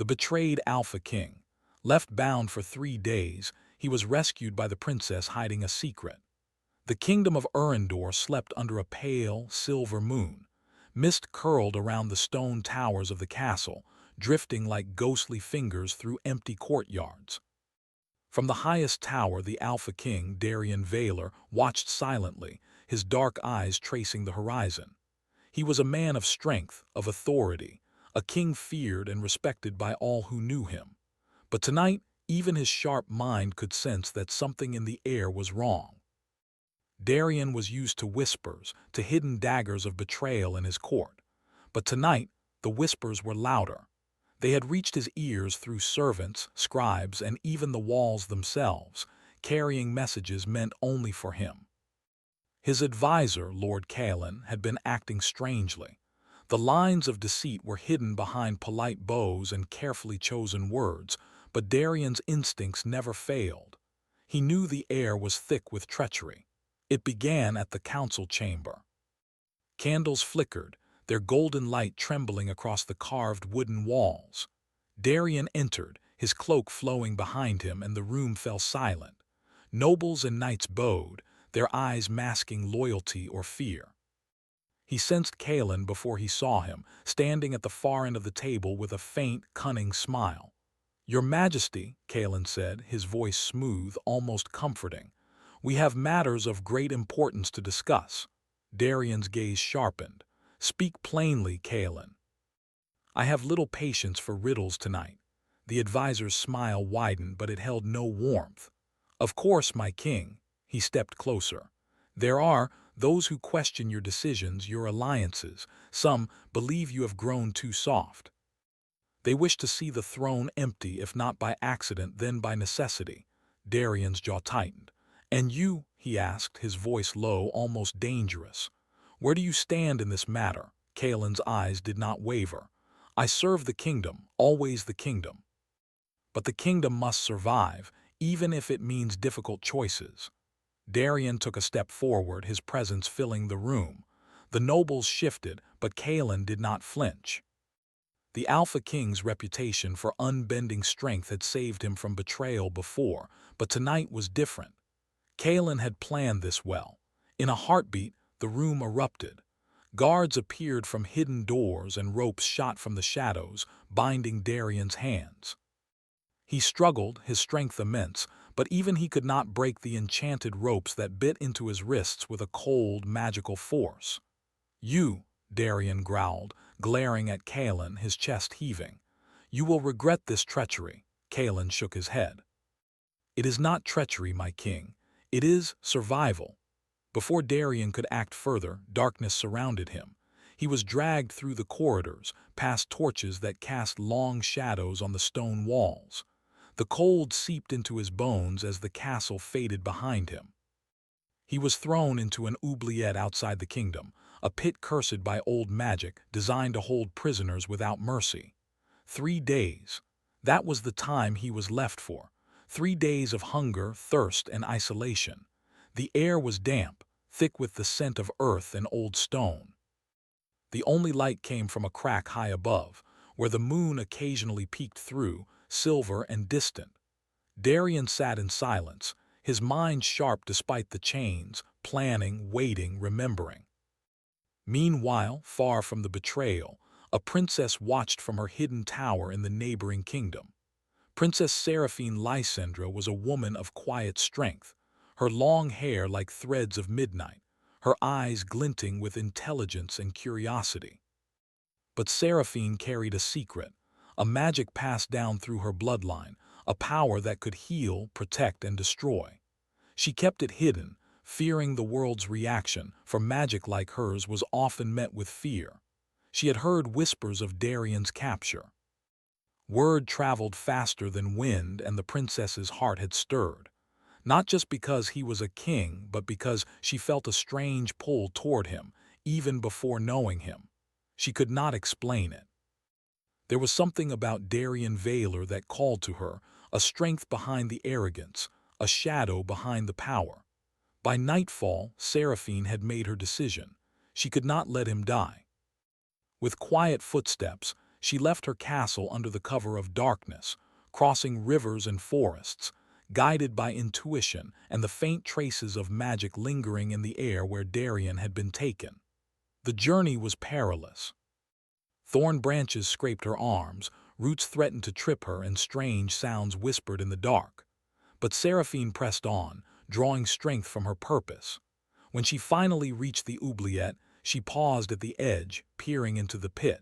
The betrayed Alpha King. Left bound for 3 days, he was rescued by the princess hiding a secret. The kingdom of Urindor slept under a pale, silver moon. Mist curled around the stone towers of the castle, drifting like ghostly fingers through empty courtyards. From the highest tower, the Alpha King, Darien Vaylor, watched silently, his dark eyes tracing the horizon. He was a man of strength, of authority, a king feared and respected by all who knew him. But tonight, even his sharp mind could sense that something in the air was wrong. Darien was used to whispers, to hidden daggers of betrayal in his court. But tonight, the whispers were louder. They had reached his ears through servants, scribes, and even the walls themselves, carrying messages meant only for him. His advisor, Lord Kalen, had been acting strangely. The lines of deceit were hidden behind polite bows and carefully chosen words, but Darien's instincts never failed. He knew the air was thick with treachery. It began at the council chamber. Candles flickered, their golden light trembling across the carved wooden walls. Darien entered, his cloak flowing behind him, and the room fell silent. Nobles and knights bowed, their eyes masking loyalty or fear. He sensed Kalen before he saw him, standing at the far end of the table with a faint, cunning smile. "Your Majesty," Kalen said, his voice smooth, almost comforting, "we have matters of great importance to discuss." Darien's gaze sharpened. "Speak plainly, Kalen." "I have little patience for riddles tonight." The advisor's smile widened, but it held no warmth. "Of course, my king." He stepped closer. "There are those who question your decisions, your alliances. Some believe you have grown too soft. They wish to see the throne empty, if not by accident, then by necessity." Darien's jaw tightened. "And you?" he asked, his voice low, almost dangerous. "Where do you stand in this matter?" Kalen's eyes did not waver. "I serve the kingdom, always the kingdom. But the kingdom must survive, even if it means difficult choices." Darien took a step forward, his presence filling the room. The nobles shifted, but Kalen did not flinch. The Alpha King's reputation for unbending strength had saved him from betrayal before, but tonight was different. Kalen had planned this well. In a heartbeat, the room erupted. Guards appeared from hidden doors and ropes shot from the shadows, binding Darien's hands. He struggled, his strength immense, but even he could not break the enchanted ropes that bit into his wrists with a cold, magical force. "You," Darien growled, glaring at Kalen, his chest heaving. "You will regret this treachery." Kalen shook his head. "It is not treachery, my king. It is survival." Before Darien could act further, darkness surrounded him. He was dragged through the corridors, past torches that cast long shadows on the stone walls. The cold seeped into his bones as the castle faded behind him. He was thrown into an oubliette outside the kingdom, a pit cursed by old magic, designed to hold prisoners without mercy. 3 days. That was the time he was left for. 3 days of hunger, thirst, and isolation. The air was damp, thick with the scent of earth and old stone. The only light came from a crack high above, where the moon occasionally peeked through, silver and distant. Darien sat in silence, his mind sharp despite the chains, planning, waiting, remembering. Meanwhile, far from the betrayal, a princess watched from her hidden tower in the neighboring kingdom. Princess Seraphine Lysandra was a woman of quiet strength, her long hair like threads of midnight, her eyes glinting with intelligence and curiosity. But Seraphine carried a secret, a magic passed down through her bloodline, a power that could heal, protect, and destroy. She kept it hidden, fearing the world's reaction, for magic like hers was often met with fear. She had heard whispers of Darien's capture. Word traveled faster than wind, and the princess's heart had stirred. Not just because he was a king, but because she felt a strange pull toward him, even before knowing him. She could not explain it. There was something about Darien Vaylor that called to her, a strength behind the arrogance, a shadow behind the power. By nightfall, Seraphine had made her decision. She could not let him die. With quiet footsteps, She left her castle under the cover of darkness, crossing rivers and forests, guided by intuition and the faint traces of magic lingering in the air where Darien had been taken. The journey was perilous. Thorn branches scraped her arms, roots threatened to trip her, and strange sounds whispered in the dark. But Seraphine pressed on, drawing strength from her purpose. When she finally reached the oubliette, she paused at the edge, peering into the pit.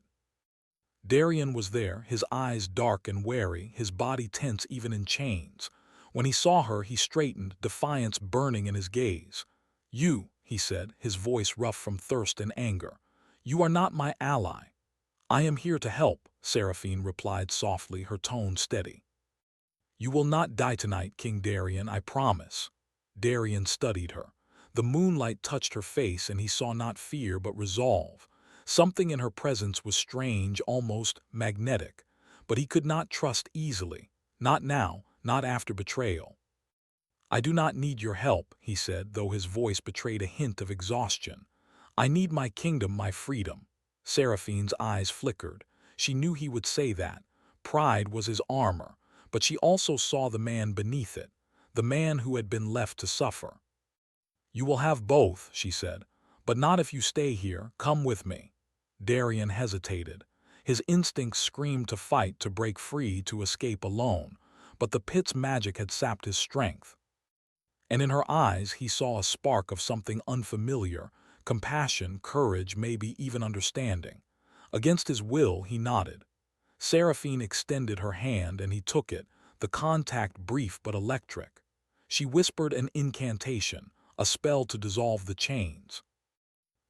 Darien was there, his eyes dark and wary, his body tense even in chains. When he saw her, he straightened, defiance burning in his gaze. "You," he said, his voice rough from thirst and anger. "You are not my ally." "I am here to help," Seraphine replied softly, her tone steady. "You will not die tonight, King Darien, I promise." Darien studied her. The moonlight touched her face, and he saw not fear but resolve. Something in her presence was strange, almost magnetic, but he could not trust easily. Not now, not after betrayal. "I do not need your help," he said, though his voice betrayed a hint of exhaustion. "I need my kingdom, my freedom." Seraphine's eyes flickered. She knew he would say that. Pride was his armor, but she also saw the man beneath it, the man who had been left to suffer. "You will have both," she said, "but not if you stay here. Come with me." Darien hesitated. His instincts screamed to fight, to break free, to escape alone, but the pit's magic had sapped his strength. And in her eyes he saw a spark of something unfamiliar, compassion, courage, maybe even understanding. Against his will, he nodded. Seraphine extended her hand, and he took it, the contact brief but electric. She whispered an incantation, a spell to dissolve the chains.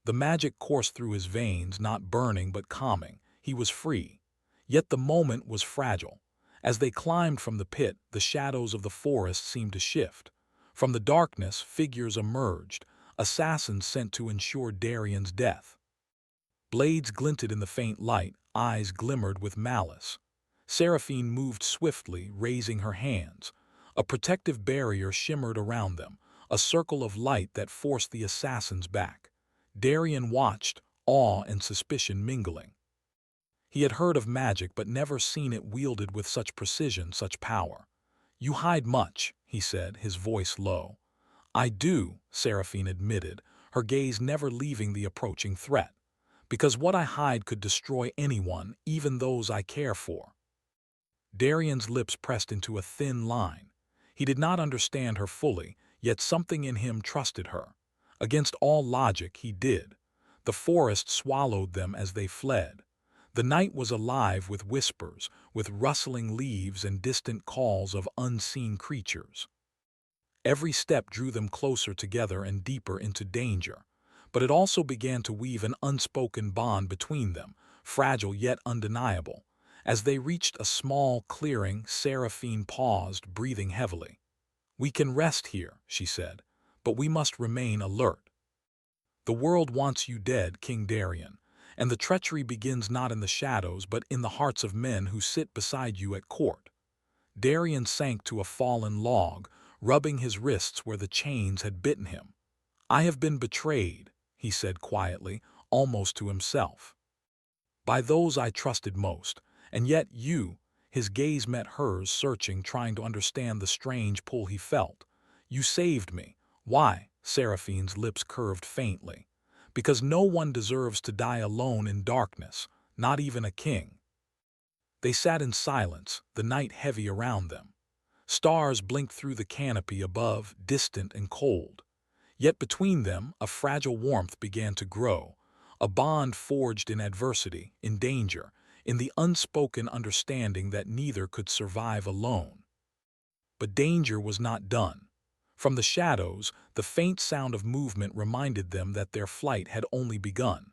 The magic coursed through his veins, not burning but calming. He was free. Yet the moment was fragile. As they climbed from the pit, the shadows of the forest seemed to shift. From the darkness, figures emerged, assassins sent to ensure Darien's death. Blades glinted in the faint light, eyes glimmered with malice. Seraphine moved swiftly, raising her hands. A protective barrier shimmered around them, a circle of light that forced the assassins back. Darien watched, awe and suspicion mingling. He had heard of magic but never seen it wielded with such precision, such power. "You hide much," he said, his voice low. "I do," Seraphine admitted, her gaze never leaving the approaching threat. "Because what I hide could destroy anyone, even those I care for." Darien's lips pressed into a thin line. He did not understand her fully, yet something in him trusted her. Against all logic, he did. The forest swallowed them as they fled. The night was alive with whispers, with rustling leaves and distant calls of unseen creatures. Every step drew them closer together and deeper into danger. But it also began to weave an unspoken bond between them, fragile yet undeniable. As they reached a small clearing, Seraphine paused, breathing heavily. "We can rest here," she said, "but we must remain alert. The world wants you dead, King Darien, and the treachery begins not in the shadows but in the hearts of men who sit beside you at court." Darien sank to a fallen log, rubbing his wrists where the chains had bitten him. "I have been betrayed," he said quietly, almost to himself. "By those I trusted most, and yet you—" his gaze met hers, searching, trying to understand the strange pull he felt. "You saved me." "Why?" Seraphine's lips curved faintly. "Because no one deserves to die alone in darkness, not even a king." They sat in silence, the night heavy around them. Stars blinked through the canopy above, distant and cold. Yet between them, a fragile warmth began to grow, a bond forged in adversity, in danger, in the unspoken understanding that neither could survive alone. But danger was not done. From the shadows, the faint sound of movement reminded them that their flight had only begun.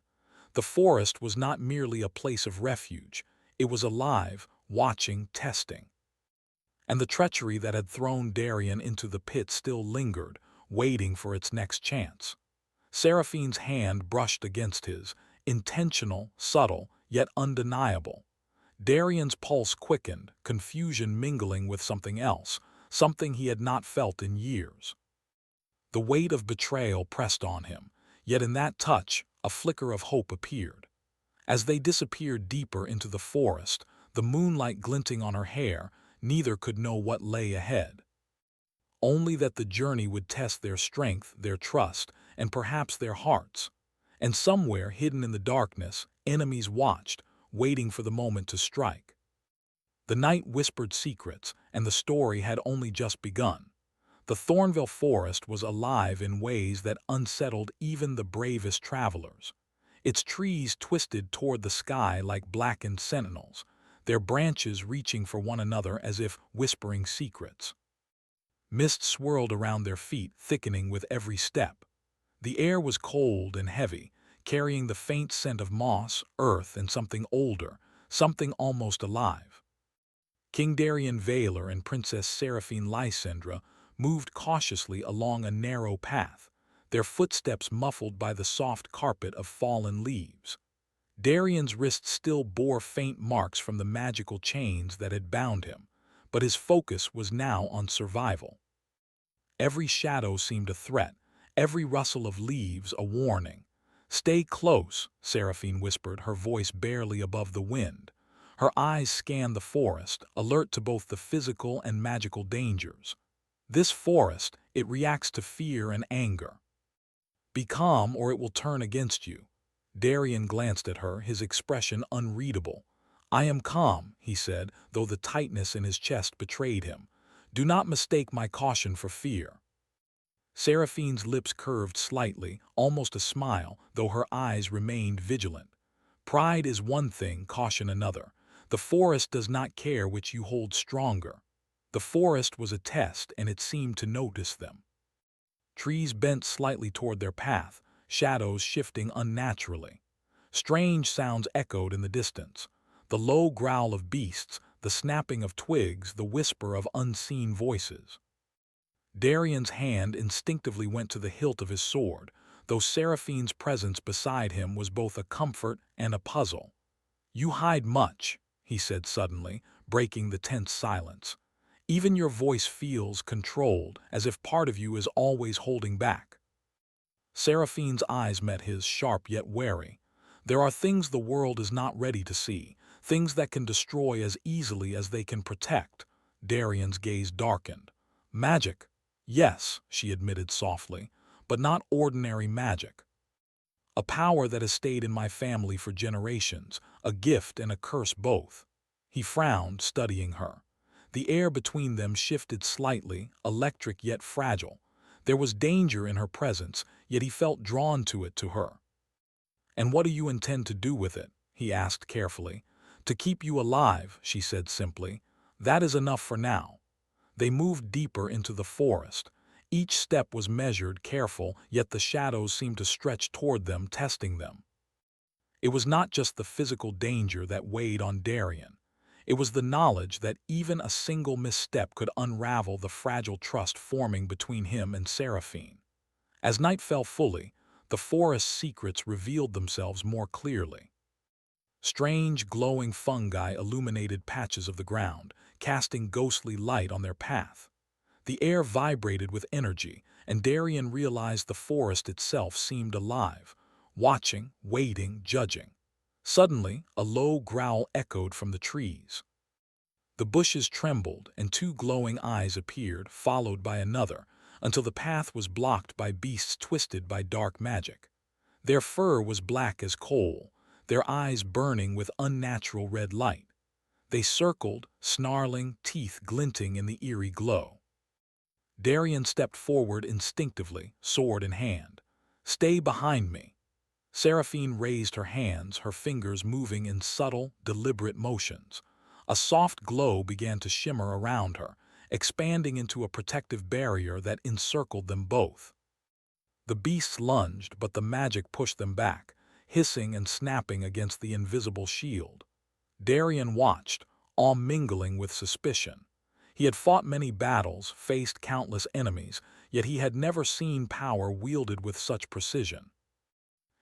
The forest was not merely a place of refuge. It was alive, watching, testing. And the treachery that had thrown Darien into the pit still lingered, waiting for its next chance. Seraphine's hand brushed against his, intentional, subtle, yet undeniable. Darien's pulse quickened, confusion mingling with something else, something he had not felt in years. The weight of betrayal pressed on him, yet in that touch, a flicker of hope appeared. As they disappeared deeper into the forest, the moonlight glinting on her hair, neither could know what lay ahead. Only that the journey would test their strength, their trust, and perhaps their hearts. And somewhere hidden in the darkness, enemies watched, waiting for the moment to strike. The night whispered secrets, and the story had only just begun. The Thornville forest was alive in ways that unsettled even the bravest travelers. Its trees twisted toward the sky like blackened sentinels, their branches reaching for one another as if whispering secrets. Mist swirled around their feet, thickening with every step. The air was cold and heavy, carrying the faint scent of moss, earth, and something older, something almost alive. King Darien Vaylor and Princess Seraphine Lysandra moved cautiously along a narrow path, their footsteps muffled by the soft carpet of fallen leaves. Darien's wrists still bore faint marks from the magical chains that had bound him, but his focus was now on survival. Every shadow seemed a threat, every rustle of leaves a warning. "Stay close," Seraphine whispered, her voice barely above the wind. Her eyes scanned the forest, alert to both the physical and magical dangers. This forest, it reacts to fear and anger. "Be calm or it will turn against you." Darien glanced at her, his expression unreadable. "I am calm," he said, though the tightness in his chest betrayed him. "Do not mistake my caution for fear." Seraphine's lips curved slightly, almost a smile, though her eyes remained vigilant. Pride is one thing, caution another. The forest does not care which you hold stronger. The forest was a test, and it seemed to notice them. Trees bent slightly toward their path, shadows shifting unnaturally. Strange sounds echoed in the distance. The low growl of beasts, the snapping of twigs, the whisper of unseen voices. Darien's hand instinctively went to the hilt of his sword, though Seraphine's presence beside him was both a comfort and a puzzle. "You hide much," he said suddenly, breaking the tense silence. "Even your voice feels controlled, as if part of you is always holding back." Seraphine's eyes met his, sharp yet wary. "There are things the world is not ready to see, things that can destroy as easily as they can protect." Darien's gaze darkened. "Magic. Yes," she admitted softly, "but not ordinary magic. A power that has stayed in my family for generations, a gift and a curse both." He frowned, studying her. The air between them shifted slightly, electric yet fragile. There was danger in her presence, yet he felt drawn to her. "And what do you intend to do with it?" he asked carefully. "To keep you alive," she said simply. "That is enough for now." They moved deeper into the forest. Each step was measured, careful, yet the shadows seemed to stretch toward them, testing them. It was not just the physical danger that weighed on Darien. It was the knowledge that even a single misstep could unravel the fragile trust forming between him and Seraphine. As night fell fully, the forest's secrets revealed themselves more clearly. Strange, glowing fungi illuminated patches of the ground, casting ghostly light on their path. The air vibrated with energy, and Darien realized the forest itself seemed alive, watching, waiting, judging. Suddenly, a low growl echoed from the trees. The bushes trembled, and two glowing eyes appeared, followed by another, until the path was blocked by beasts twisted by dark magic. Their fur was black as coal, their eyes burning with unnatural red light. They circled, snarling, teeth glinting in the eerie glow. Darien stepped forward instinctively, sword in hand. "Stay behind me." Seraphine raised her hands, her fingers moving in subtle, deliberate motions. A soft glow began to shimmer around her, expanding into a protective barrier that encircled them both. The beasts lunged, but the magic pushed them back, hissing and snapping against the invisible shield. Darien watched, awe mingling with suspicion. He had fought many battles, faced countless enemies, yet he had never seen power wielded with such precision.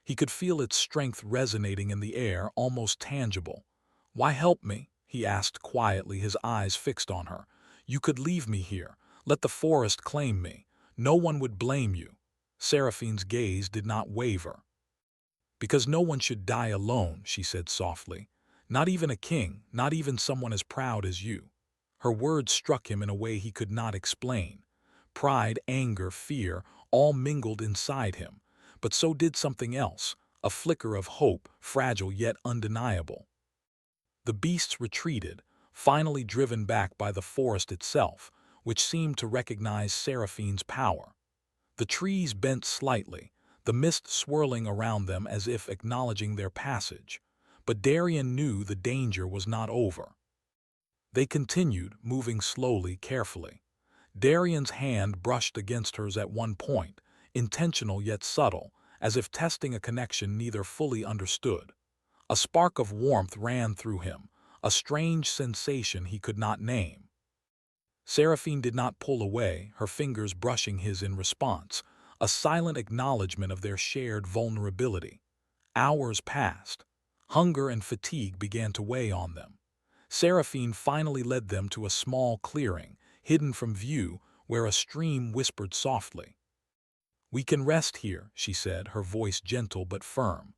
He could feel its strength resonating in the air, almost tangible. "Why help me?" he asked quietly, his eyes fixed on her. "You could leave me here. Let the forest claim me. No one would blame you." Seraphine's gaze did not waver. Because no one should die alone, she said softly. Not even a king, not even someone as proud as you. Her words struck him in a way he could not explain. Pride, anger, fear, all mingled inside him. But so did something else, a flicker of hope, fragile yet undeniable. The beasts retreated, finally driven back by the forest itself, which seemed to recognize Seraphine's power. The trees bent slightly, the mist swirling around them as if acknowledging their passage. But Darien knew the danger was not over. They continued, moving slowly, carefully. Darien's hand brushed against hers at one point, intentional yet subtle, as if testing a connection neither fully understood. A spark of warmth ran through him, a strange sensation he could not name. Seraphine did not pull away, her fingers brushing his in response, a silent acknowledgement of their shared vulnerability. Hours passed. Hunger and fatigue began to weigh on them. Seraphine finally led them to a small clearing, hidden from view, where a stream whispered softly. "We can rest here," she said, her voice gentle but firm.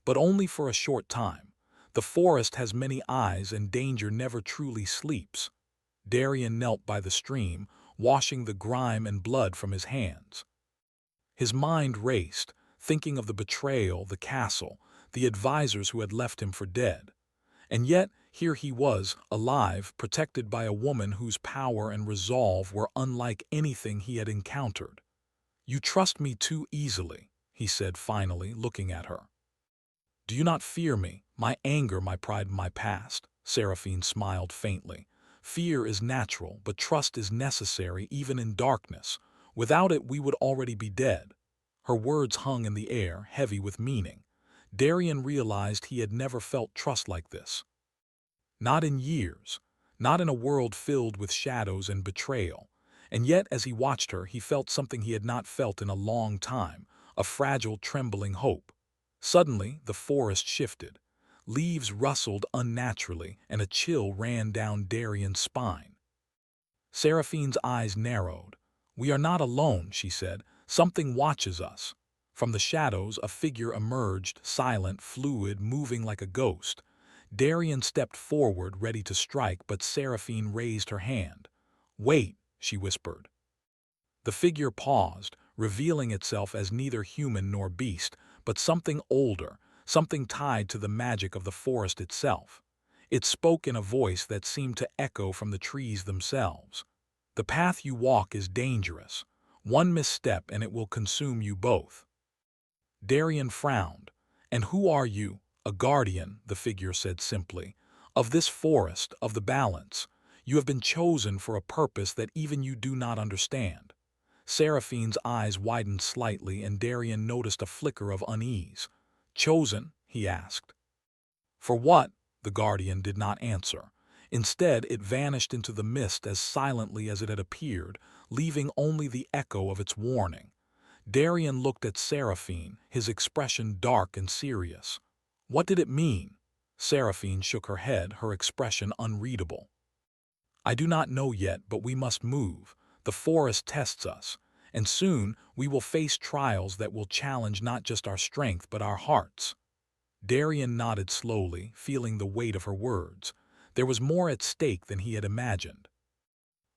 "But only for a short time. The forest has many eyes and danger never truly sleeps." Darien knelt by the stream, washing the grime and blood from his hands. His mind raced, thinking of the betrayal, the castle, the advisors who had left him for dead. And yet, here he was, alive, protected by a woman whose power and resolve were unlike anything he had encountered. "You trust me too easily," he said finally, looking at her. "Do you not fear me, my anger, my pride, my past?" Seraphine smiled faintly. "Fear is natural, but trust is necessary even in darkness. Without it, we would already be dead." Her words hung in the air, heavy with meaning. Darien realized he had never felt trust like this. Not in years, not in a world filled with shadows and betrayal. And yet, as he watched her, he felt something he had not felt in a long time, a fragile, trembling hope. Suddenly, the forest shifted. Leaves rustled unnaturally, and a chill ran down Darien's spine. Seraphine's eyes narrowed. "We are not alone," she said. "Something watches us." From the shadows, a figure emerged, silent, fluid, moving like a ghost. Darien stepped forward, ready to strike, but Seraphine raised her hand. "Wait," she whispered. The figure paused, revealing itself as neither human nor beast, but something older, something tied to the magic of the forest itself. It spoke in a voice that seemed to echo from the trees themselves. "The path you walk is dangerous. One misstep and it will consume you both." Darien frowned. "And who are you?" "A guardian," the figure said simply, "of this forest, of the balance. You have been chosen for a purpose that even you do not understand." Seraphine's eyes widened slightly, and Darien noticed a flicker of unease. "Chosen?" he asked. "For what?" The guardian did not answer. Instead, it vanished into the mist as silently as it had appeared, leaving only the echo of its warning. Darien looked at Seraphine, his expression dark and serious. "What did it mean?" Seraphine shook her head, her expression unreadable. "I do not know yet, but we must move. The forest tests us, and soon we will face trials that will challenge not just our strength but our hearts." Darien nodded slowly, feeling the weight of her words. There was more at stake than he had imagined.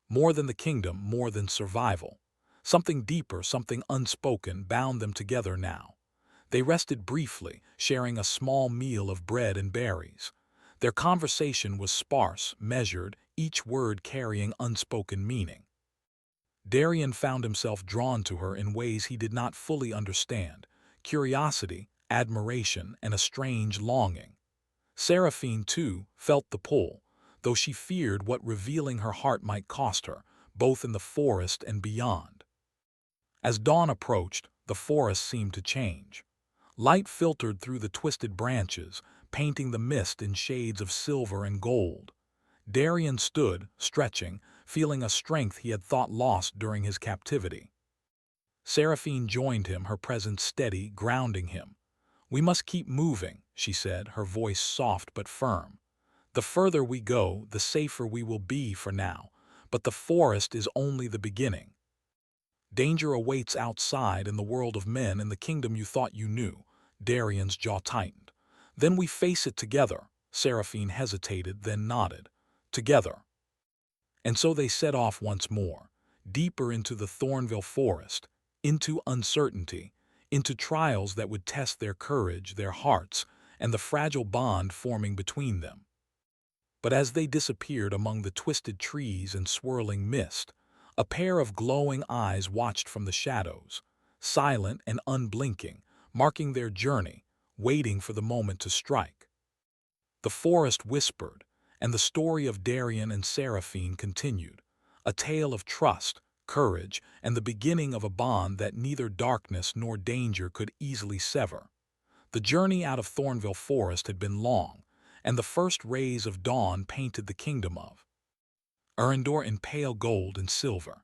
More than the kingdom, more than survival. Something deeper, something unspoken, bound them together now. They rested briefly, sharing a small meal of bread and berries. Their conversation was sparse, measured, each word carrying unspoken meaning. Darien found himself drawn to her in ways he did not fully understand: curiosity, admiration, and a strange longing. Seraphine, too, felt the pull, though she feared what revealing her heart might cost her, both in the forest and beyond. As dawn approached, the forest seemed to change. Light filtered through the twisted branches, painting the mist in shades of silver and gold. Darien stood, stretching, feeling a strength he had thought lost during his captivity. Seraphine joined him, her presence steady, grounding him. "We must keep moving," she said, her voice soft but firm. "The further we go, the safer we will be for now, but the forest is only the beginning. Danger awaits outside in the world of men, in the kingdom you thought you knew. Darian's jaw tightened. Then we face it together. Seraphine hesitated, then nodded. Together. And so they set off once more, deeper into the Thornville forest, into uncertainty, into trials that would test their courage, their hearts, and the fragile bond forming between them. But as they disappeared among the twisted trees and swirling mist, a pair of glowing eyes watched from the shadows, silent and unblinking, marking their journey, waiting for the moment to strike. The forest whispered, and the story of Darian and Seraphine continued, a tale of trust, courage, and the beginning of a bond that neither darkness nor danger could easily sever. The journey out of Thornville Forest had been long, and the first rays of dawn painted the kingdom of Arendor in pale gold and silver.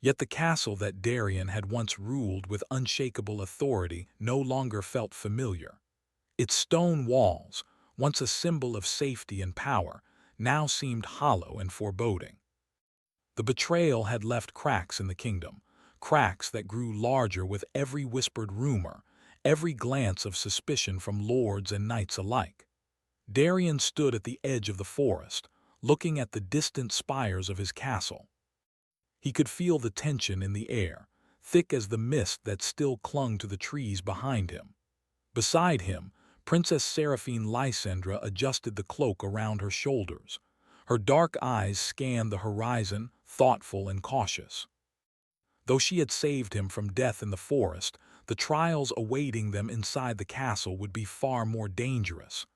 Yet the castle that Darian had once ruled with unshakable authority no longer felt familiar. Its stone walls, once a symbol of safety and power, now seemed hollow and foreboding. The betrayal had left cracks in the kingdom, cracks that grew larger with every whispered rumor, every glance of suspicion from lords and knights alike. Darian stood at the edge of the forest, looking at the distant spires of his castle. He could feel the tension in the air, thick as the mist that still clung to the trees behind him. Beside him, Princess Seraphine Lysandra adjusted the cloak around her shoulders. Her dark eyes scanned the horizon, thoughtful and cautious. Though she had saved him from death in the forest, the trials awaiting them inside the castle would be far more dangerous.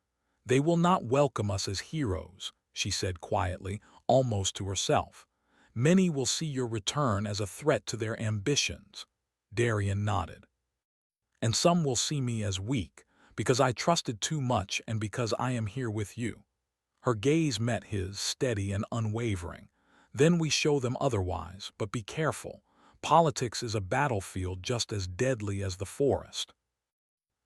"They will not welcome us as heroes," she said quietly, almost to herself. "Many will see your return as a threat to their ambitions." Darian nodded. "And some will see me as weak, because I trusted too much and because I am here with you." Her gaze met his, steady and unwavering. "Then we show them otherwise, but be careful. Politics is a battlefield just as deadly as the forest."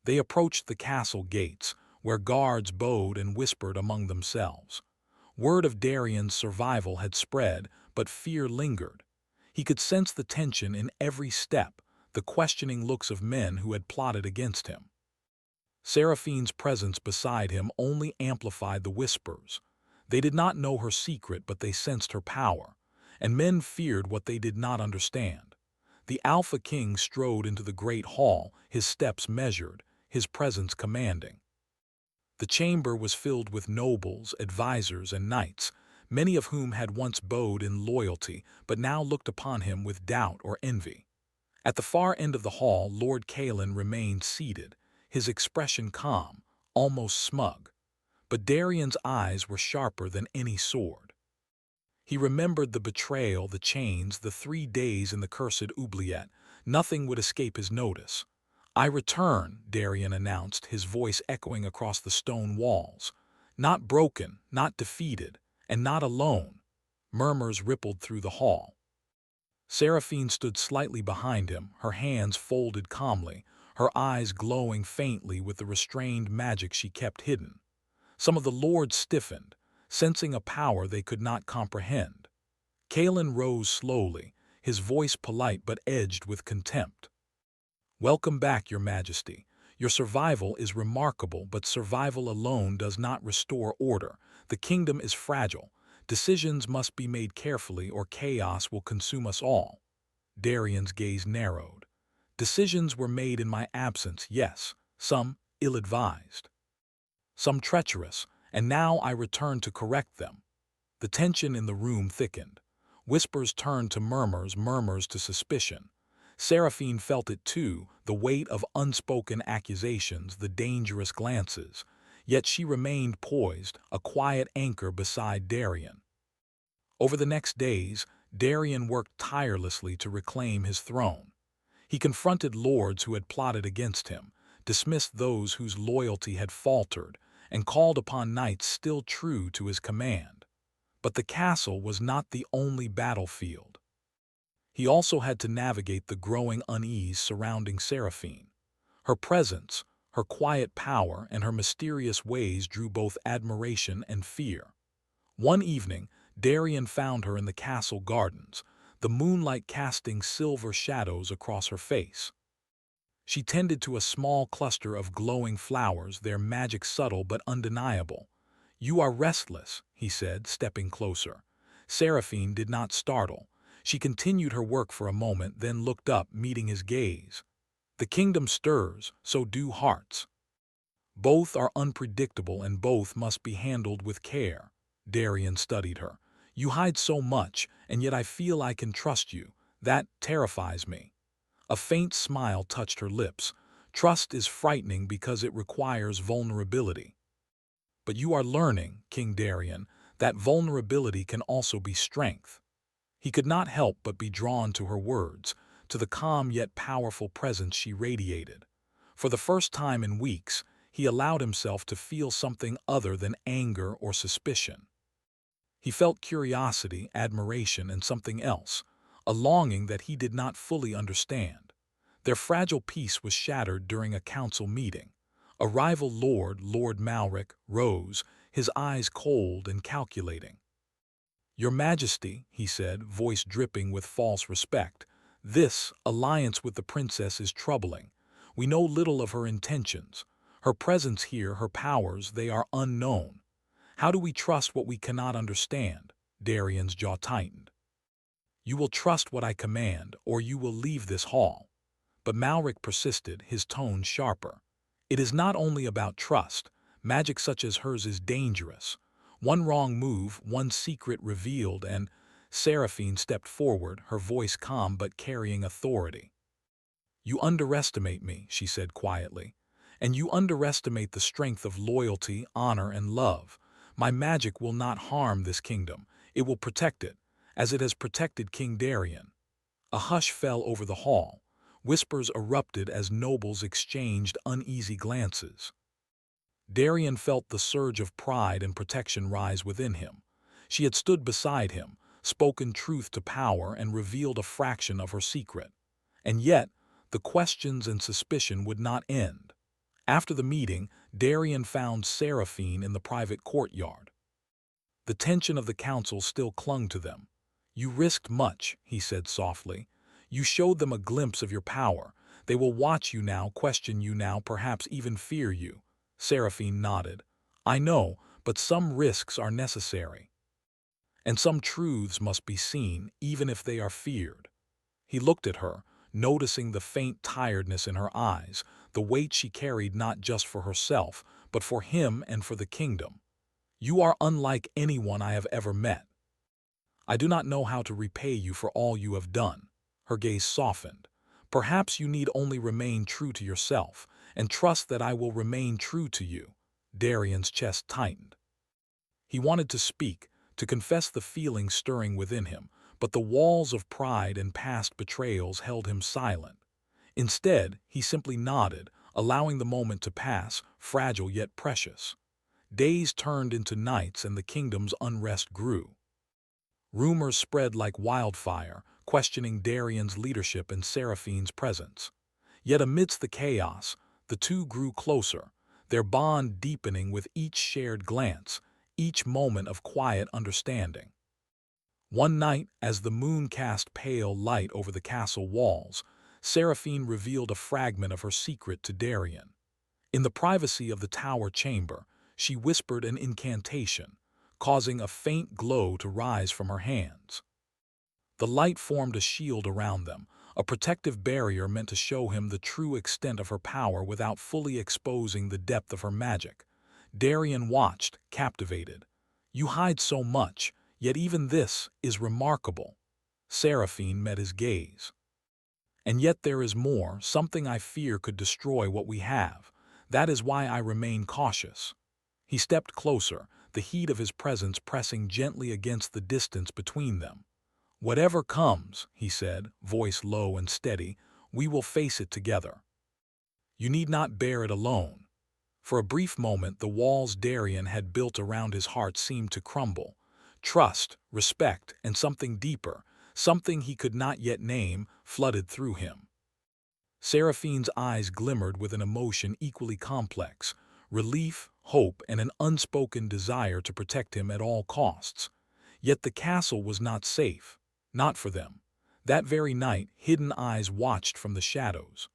They approached the castle gates, where guards bowed and whispered among themselves. Word of Darian's survival had spread, but fear lingered. He could sense the tension in every step, the questioning looks of men who had plotted against him. Seraphine's presence beside him only amplified the whispers. They did not know her secret, but they sensed her power, and men feared what they did not understand. The Alpha King strode into the great hall, his steps measured, his presence commanding. The chamber was filled with nobles, advisors, and knights, many of whom had once bowed in loyalty, but now looked upon him with doubt or envy. At the far end of the hall, Lord Kalen remained seated, his expression calm, almost smug. But Darian's eyes were sharper than any sword. He remembered the betrayal, the chains, the 3 days in the cursed oubliette. Nothing would escape his notice. "I return," Darian announced, his voice echoing across the stone walls. "Not broken, not defeated, and not alone." Murmurs rippled through the hall. Seraphine stood slightly behind him, her hands folded calmly, her eyes glowing faintly with the restrained magic she kept hidden. Some of the lords stiffened, sensing a power they could not comprehend. Kalen rose slowly, his voice polite but edged with contempt. "Welcome back, Your Majesty. Your survival is remarkable, but survival alone does not restore order. The kingdom is fragile. Decisions must be made carefully or chaos will consume us all." Darian's gaze narrowed. "Decisions were made in my absence, yes, some ill-advised, some treacherous, and now I return to correct them." The tension in the room thickened. Whispers turned to murmurs, murmurs to suspicion. Seraphine felt it too, the weight of unspoken accusations, the dangerous glances. Yet she remained poised, a quiet anchor beside Darian. Over the next days, Darian worked tirelessly to reclaim his throne. He confronted lords who had plotted against him, dismissed those whose loyalty had faltered, and called upon knights still true to his command. But the castle was not the only battlefield. He also had to navigate the growing unease surrounding Seraphine. Her presence, her quiet power, and her mysterious ways drew both admiration and fear. One evening, Darian found her in the castle gardens, the moonlight casting silver shadows across her face. She tended to a small cluster of glowing flowers, their magic subtle but undeniable. "You are restless," he said, stepping closer. Seraphine did not startle. She continued her work for a moment, then looked up, meeting his gaze. "The kingdom stirs, so do hearts. Both are unpredictable and both must be handled with care." Darian studied her. "You hide so much, and yet I feel I can trust you. That terrifies me." A faint smile touched her lips. "Trust is frightening because it requires vulnerability. But you are learning, King Darian, that vulnerability can also be strength." He could not help but be drawn to her words, to the calm yet powerful presence she radiated. For the first time in weeks, he allowed himself to feel something other than anger or suspicion. He felt curiosity, admiration, and something else, a longing that he did not fully understand. Their fragile peace was shattered during a council meeting. A rival lord, Lord Malric, rose, his eyes cold and calculating. "Your Majesty," he said, voice dripping with false respect, "this alliance with the princess is troubling. We know little of her intentions. Her presence here, her powers, they are unknown. How do we trust what we cannot understand?" Darian's jaw tightened. "You will trust what I command, or you will leave this hall." But Malric persisted, his tone sharper. "It is not only about trust. Magic such as hers is dangerous. One wrong move, one secret revealed, and—" Seraphine stepped forward, her voice calm but carrying authority. "You underestimate me," she said quietly. "And you underestimate the strength of loyalty, honor, and love. My magic will not harm this kingdom. It will protect it, as it has protected King Darian." A hush fell over the hall. Whispers erupted as nobles exchanged uneasy glances. Darian felt the surge of pride and protection rise within him. She had stood beside him, spoken truth to power, and revealed a fraction of her secret. And yet, the questions and suspicion would not end. After the meeting, Darian found Seraphine in the private courtyard. The tension of the council still clung to them. "You risked much," he said softly. "You showed them a glimpse of your power. They will watch you now, question you now, perhaps even fear you." Seraphine nodded. "I know, but some risks are necessary. And some truths must be seen, even if they are feared." He looked at her, noticing the faint tiredness in her eyes, the weight she carried not just for herself, but for him and for the kingdom. "You are unlike anyone I have ever met. I do not know how to repay you for all you have done." Her gaze softened. "Perhaps you need only remain true to yourself, and trust that I will remain true to you." Darian's chest tightened. He wanted to speak, to confess the feelings stirring within him, but the walls of pride and past betrayals held him silent. Instead, he simply nodded, allowing the moment to pass, fragile yet precious. Days turned into nights and the kingdom's unrest grew. Rumors spread like wildfire, questioning Darian's leadership and Seraphine's presence. Yet amidst the chaos, the two grew closer, their bond deepening with each shared glance, each moment of quiet understanding. One night, as the moon cast pale light over the castle walls, Seraphine revealed a fragment of her secret to Darian. In the privacy of the tower chamber, she whispered an incantation, causing a faint glow to rise from her hands. The light formed a shield around them, a protective barrier meant to show him the true extent of her power without fully exposing the depth of her magic. Darian watched, captivated. "You hide so much, yet even this is remarkable." Seraphine met his gaze. "And yet there is more, something I fear could destroy what we have. That is why I remain cautious." He stepped closer, the heat of his presence pressing gently against the distance between them. "Whatever comes," he said, voice low and steady, "we will face it together. You need not bear it alone." For a brief moment, the walls Darian had built around his heart seemed to crumble. Trust, respect, and something deeper, something he could not yet name, flooded through him. Seraphine's eyes glimmered with an emotion equally complex, relief, hope, and an unspoken desire to protect him at all costs. Yet the castle was not safe. Not for them. That very night, hidden eyes watched from the shadows.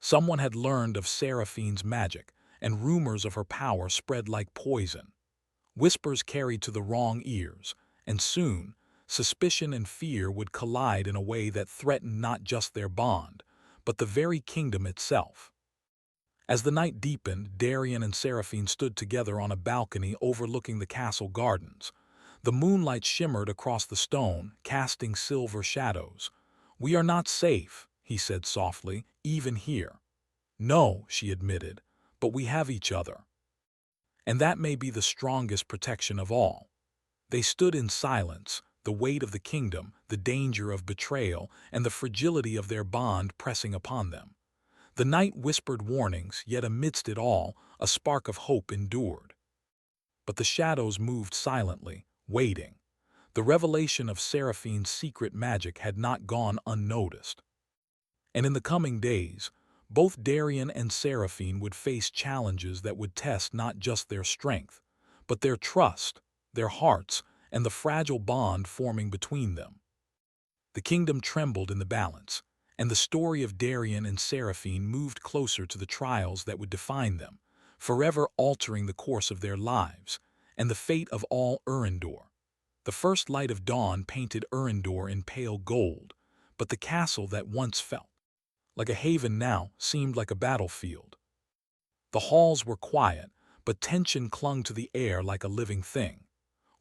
Someone had learned of Seraphine's magic, and rumors of her power spread like poison. Whispers carried to the wrong ears, and soon, suspicion and fear would collide in a way that threatened not just their bond, but the very kingdom itself. As the night deepened, Darian and Seraphine stood together on a balcony overlooking the castle gardens. The moonlight shimmered across the stone, casting silver shadows. "We are not safe," he said softly, "even here." "No," she admitted, "but we have each other. And that may be the strongest protection of all." They stood in silence, the weight of the kingdom, the danger of betrayal, and the fragility of their bond pressing upon them. The night whispered warnings, yet amidst it all, a spark of hope endured. But the shadows moved silently, waiting. The revelation of Seraphine's secret magic had not gone unnoticed. And in the coming days, both Darian and Seraphine would face challenges that would test not just their strength, but their trust, their hearts, and the fragile bond forming between them. The kingdom trembled in the balance, and the story of Darian and Seraphine moved closer to the trials that would define them, forever altering the course of their lives, and the fate of all Erendor. The first light of dawn painted Erendor in pale gold, but the castle that once felt like a haven now seemed like a battlefield. The halls were quiet, but tension clung to the air like a living thing.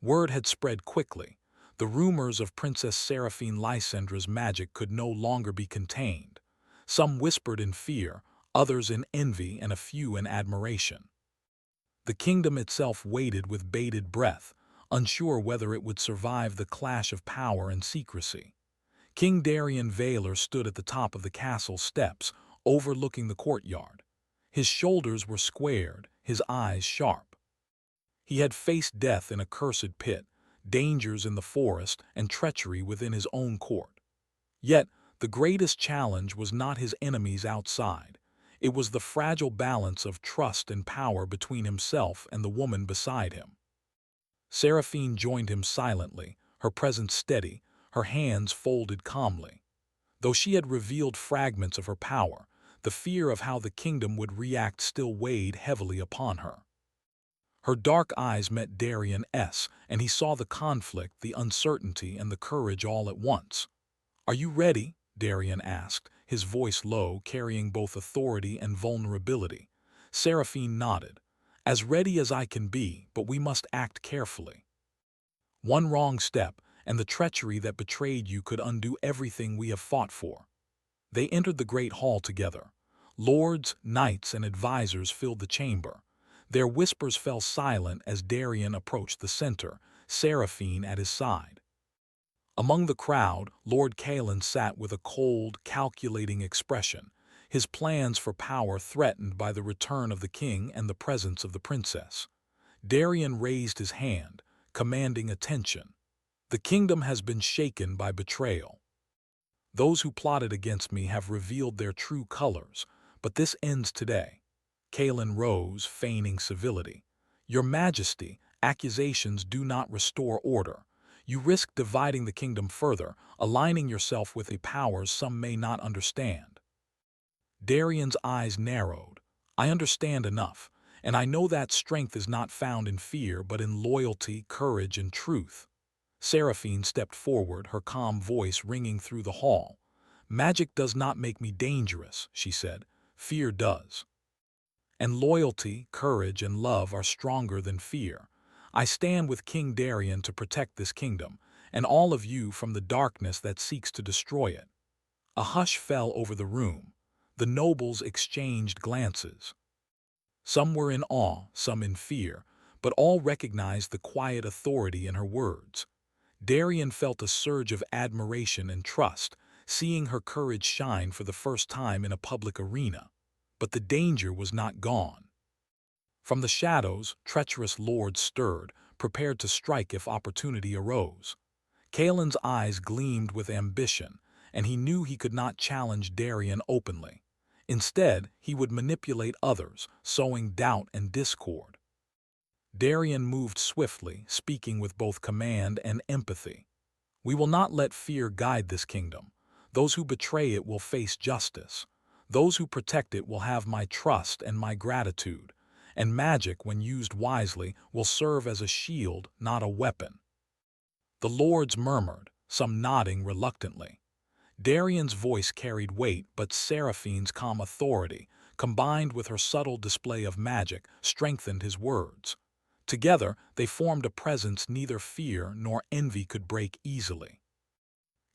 Word had spread quickly. The rumors of Princess Seraphine Lysandra's magic could no longer be contained. Some whispered in fear, others in envy, and a few in admiration. The kingdom itself waited with bated breath, unsure whether it would survive the clash of power and secrecy. King Darian Vaylor stood at the top of the castle steps, overlooking the courtyard. His shoulders were squared, his eyes sharp. He had faced death in a cursed pit, dangers in the forest, and treachery within his own court. Yet, the greatest challenge was not his enemies outside. It was the fragile balance of trust and power between himself and the woman beside him. Seraphine joined him silently, her presence steady, her hands folded calmly. Though she had revealed fragments of her power, the fear of how the kingdom would react still weighed heavily upon her. Her dark eyes met Darian's, and he saw the conflict, the uncertainty, and the courage all at once. "Are you ready?" Darian asked, his voice low, carrying both authority and vulnerability. Seraphine nodded. "As ready as I can be, but we must act carefully. One wrong step, and the treachery that betrayed you could undo everything we have fought for." They entered the great hall together. Lords, knights, and advisors filled the chamber. Their whispers fell silent as Darian approached the center, Seraphine at his side. Among the crowd, Lord Kalen sat with a cold, calculating expression, his plans for power threatened by the return of the king and the presence of the princess. Darian raised his hand, commanding attention. "The kingdom has been shaken by betrayal. Those who plotted against me have revealed their true colors, but this ends today." Kalen rose, feigning civility. "Your Majesty, accusations do not restore order. You risk dividing the kingdom further, aligning yourself with the powers some may not understand." Darian's eyes narrowed. "I understand enough, and I know that strength is not found in fear but in loyalty, courage, and truth." Seraphine stepped forward, her calm voice ringing through the hall. "Magic does not make me dangerous," she said. "Fear does. And loyalty, courage, and love are stronger than fear. I stand with King Darian to protect this kingdom, and all of you from the darkness that seeks to destroy it." A hush fell over the room. The nobles exchanged glances. Some were in awe, some in fear, but all recognized the quiet authority in her words. Darian felt a surge of admiration and trust, seeing her courage shine for the first time in a public arena. But the danger was not gone. From the shadows, treacherous lords stirred, prepared to strike if opportunity arose. Kalen's eyes gleamed with ambition, and he knew he could not challenge Darian openly. Instead, he would manipulate others, sowing doubt and discord. Darian moved swiftly, speaking with both command and empathy. "We will not let fear guide this kingdom. Those who betray it will face justice. Those who protect it will have my trust and my gratitude, and magic, when used wisely, will serve as a shield, not a weapon." The lords murmured, some nodding reluctantly. Darian's voice carried weight, but Seraphine's calm authority, combined with her subtle display of magic, strengthened his words. Together, they formed a presence neither fear nor envy could break easily.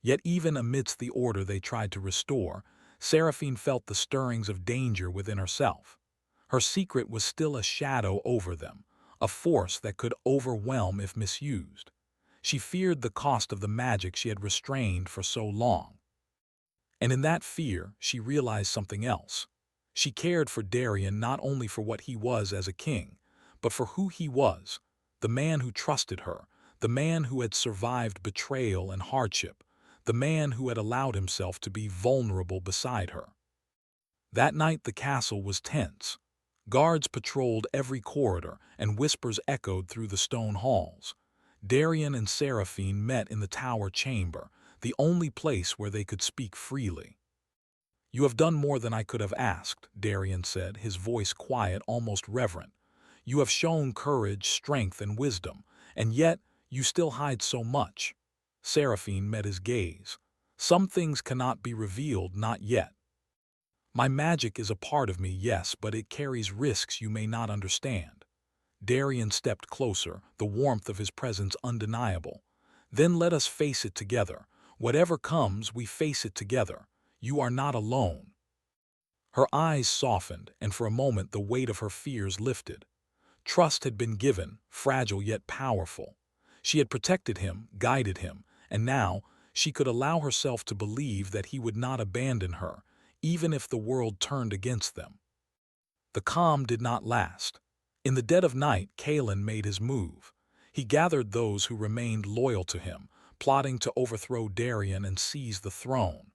Yet even amidst the order they tried to restore, Seraphine felt the stirrings of danger within herself. Her secret was still a shadow over them, a force that could overwhelm if misused. She feared the cost of the magic she had restrained for so long. And in that fear, she realized something else. She cared for Darian not only for what he was as a king, but for who he was, the man who trusted her, the man who had survived betrayal and hardship, the man who had allowed himself to be vulnerable beside her. That night the castle was tense. Guards patrolled every corridor, and whispers echoed through the stone halls. Darian and Seraphine met in the tower chamber, the only place where they could speak freely. "You have done more than I could have asked," Darian said, his voice quiet, almost reverent. "You have shown courage, strength, and wisdom, and yet you still hide so much." Seraphine met his gaze. "Some things cannot be revealed, not yet. My magic is a part of me, yes, but it carries risks you may not understand." Darian stepped closer, the warmth of his presence undeniable. "Then let us face it together. Whatever comes, we face it together. You are not alone." Her eyes softened, and for a moment the weight of her fears lifted. Trust had been given, fragile yet powerful. She had protected him, guided him, and now she could allow herself to believe that he would not abandon her, even if the world turned against them. The calm did not last. In the dead of night, Kalen made his move. He gathered those who remained loyal to him, plotting to overthrow Darian and seize the throne.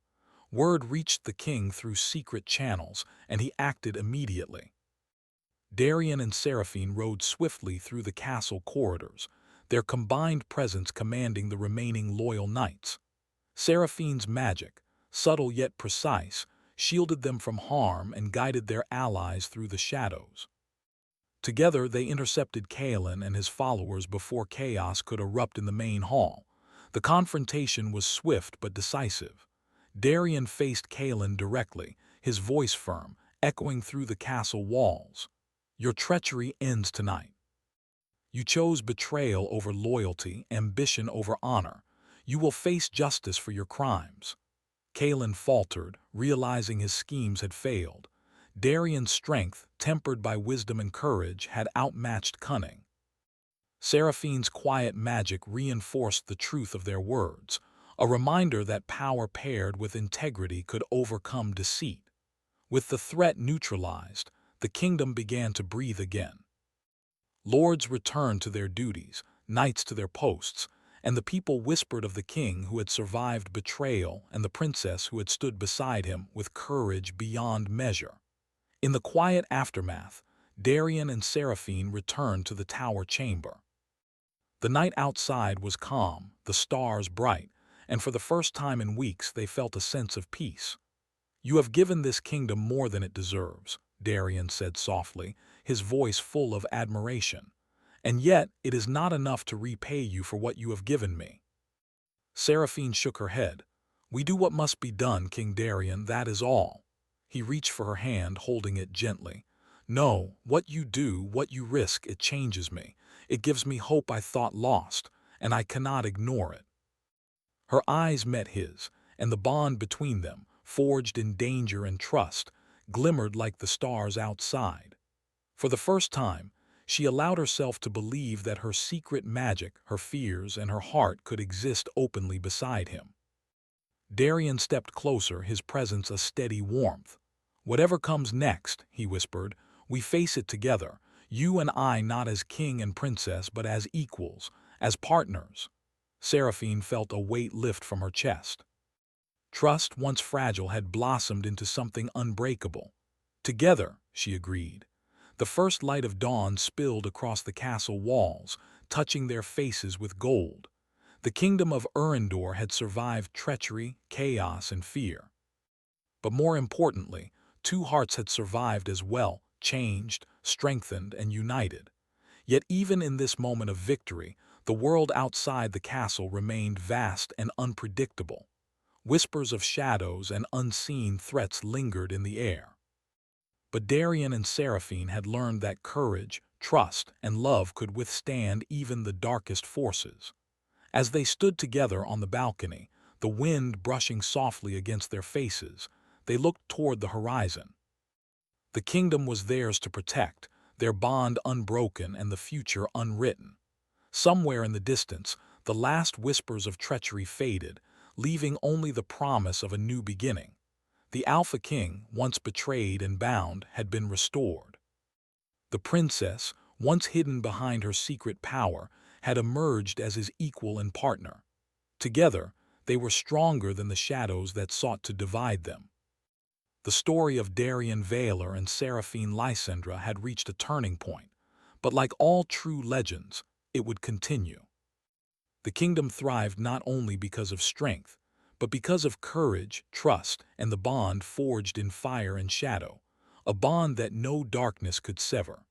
Word reached the king through secret channels, and he acted immediately. Darian and Seraphine rode swiftly through the castle corridors, their combined presence commanding the remaining loyal knights. Seraphine's magic, subtle yet precise, shielded them from harm and guided their allies through the shadows. Together they intercepted Kalen and his followers before chaos could erupt in the main hall. The confrontation was swift but decisive. Darian faced Kalen directly, his voice firm, echoing through the castle walls. "Your treachery ends tonight. You chose betrayal over loyalty, ambition over honor. You will face justice for your crimes." Kalen faltered, realizing his schemes had failed. Darian's strength, tempered by wisdom and courage, had outmatched cunning. Seraphine's quiet magic reinforced the truth of their words, a reminder that power paired with integrity could overcome deceit. With the threat neutralized, the kingdom began to breathe again. Lords returned to their duties, knights to their posts, and the people whispered of the king who had survived betrayal and the princess who had stood beside him with courage beyond measure. In the quiet aftermath, Darian and Seraphine returned to the tower chamber. The night outside was calm, the stars bright, and for the first time in weeks they felt a sense of peace. "You have given this kingdom more than it deserves," Darian said softly, his voice full of admiration. "And yet it is not enough to repay you for what you have given me." Seraphine shook her head. "We do what must be done, King Darian, that is all." He reached for her hand, holding it gently. "No, what you do, what you risk, it changes me. It gives me hope I thought lost, and I cannot ignore it." Her eyes met his, and the bond between them, forged in danger and trust, glimmered like the stars outside. For the first time, she allowed herself to believe that her secret magic, her fears, and her heart could exist openly beside him. Darian stepped closer, his presence a steady warmth. "Whatever comes next," he whispered, "we face it together, you and I, not as king and princess, but as equals, as partners." Seraphine felt a weight lift from her chest. Trust, once fragile, had blossomed into something unbreakable. "Together," she agreed. The first light of dawn spilled across the castle walls, touching their faces with gold. The kingdom of Erendor had survived treachery, chaos, and fear. But more importantly, Two hearts had survived as well, changed, strengthened, and united. Yet even in this moment of victory, the world outside the castle remained vast and unpredictable. Whispers of shadows and unseen threats lingered in the air. But Darian and Seraphine had learned that courage, trust, and love could withstand even the darkest forces. As they stood together on the balcony, the wind brushing softly against their faces, they looked toward the horizon. The kingdom was theirs to protect, their bond unbroken and the future unwritten. Somewhere in the distance, the last whispers of treachery faded, leaving only the promise of a new beginning. The Alpha King, once betrayed and bound, had been restored. The princess, once hidden behind her secret power, had emerged as his equal and partner. Together, they were stronger than the shadows that sought to divide them. The story of Darian Vaylor and Seraphine Lysandra had reached a turning point, but like all true legends, it would continue. The kingdom thrived not only because of strength, but because of courage, trust, and the bond forged in fire and shadow, a bond that no darkness could sever.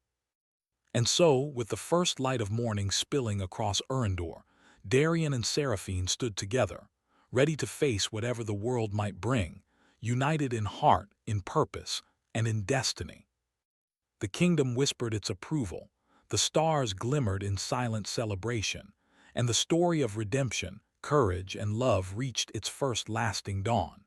And so, with the first light of morning spilling across Erendor, Darian and Seraphine stood together, ready to face whatever the world might bring, united in heart, in purpose, and in destiny. The kingdom whispered its approval, the stars glimmered in silent celebration, and the story of redemption, courage, and love reached its first lasting dawn.